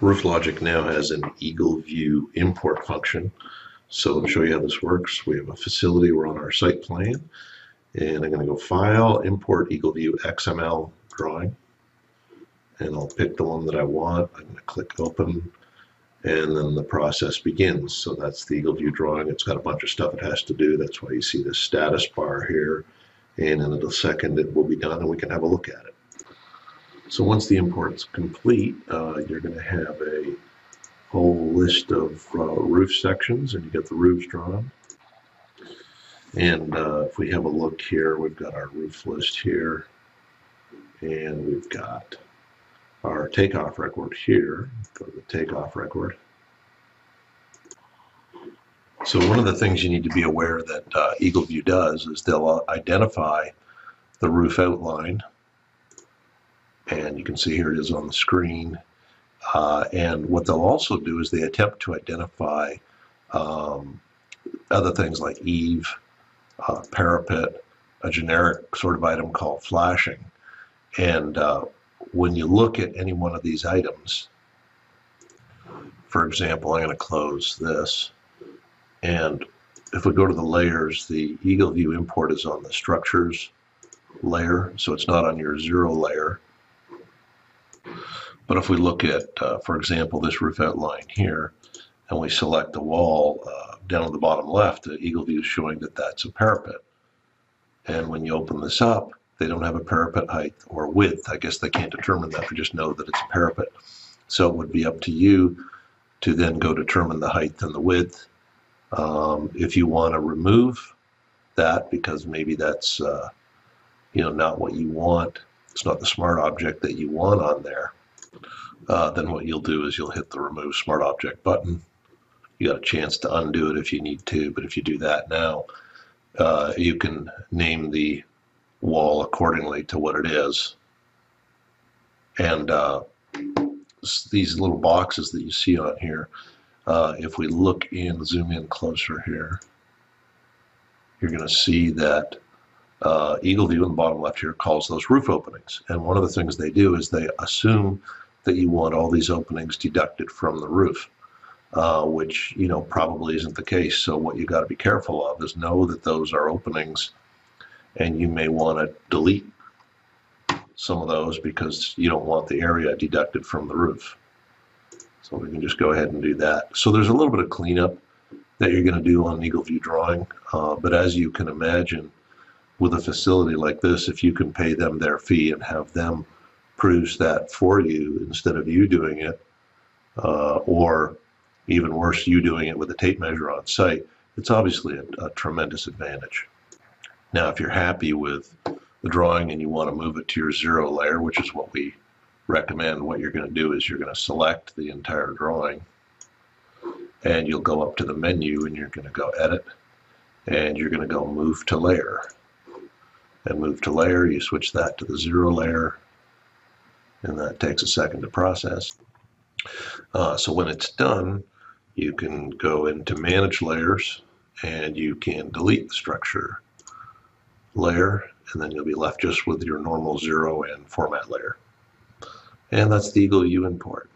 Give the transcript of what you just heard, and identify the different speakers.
Speaker 1: RoofLogic now has an Eagleview import function. So to show you how this works, we have a facility, we're on our site plan, and I'm going to go File, Import Eagleview XML Drawing, and I'll pick the one that I want. I'm going to click Open, and then the process begins. So that's the Eagleview drawing. It's got a bunch of stuff it has to do. That's why you see this status bar here, and in a second it will be done and we can have a look at it. So once the import's complete, you're going to have a whole list of roof sections, and you get the roofs drawn. And if we have a look here, we've got our roof list here, and we've got our takeoff record here. Go to the takeoff record. So one of the things you need to be aware that Eagleview does is they'll identify the roof outline, and you can see here it is on the screen. And what they'll also do is they attempt to identify other things like eave, parapet, a generic sort of item called flashing. And when you look at any one of these items, for example, I'm going to close this. And if we go to the layers, the Eagleview import is on the structures layer, so it's not on your zero layer. But if we look at, for example, this roof outline here, and we select the wall down at the bottom left, the Eagleview is showing that that's a parapet. And when you open this up, they don't have a parapet height or width. I guess they can't determine that. They just know that it's a parapet. So it would be up to you to then go determine the height and the width. If you want to remove that because maybe that's not what you want, it's not the smart object that you want on there, then what you'll do is you'll hit the Remove Smart Object button. You got a chance to undo it if you need to, but if you do that now, you can name the wall accordingly to what it is. And these little boxes that you see on here, if we look and zoom in closer here, you're going to see that Eagleview in the bottom left here calls those roof openings. And one of the things they do is they assume that you want all these openings deducted from the roof, which probably isn't the case. So what you got to be careful of is know that those are openings, and you may want to delete some of those because you don't want the area deducted from the roof. So we can just go ahead and do that. So there's a little bit of cleanup that you're going to do on an Eagleview drawing, but as you can imagine, with a facility like this, if you can pay them their fee and have them produce that for you instead of you doing it, or even worse, you doing it with a tape measure on site, it's obviously a tremendous advantage. Now, if you're happy with the drawing and you want to move it to your zero layer, which is what we recommend, what you're going to do is you're going to select the entire drawing, and you'll go up to the menu and you're going to go Edit, and you're going to go Move to Layer. And Move to Layer, you switch that to the zero layer, and that takes a second to process. So when it's done, you can go into Manage Layers, and you can delete the structure layer, and then you'll be left just with your normal zero and format layer. And that's the Eagleview import.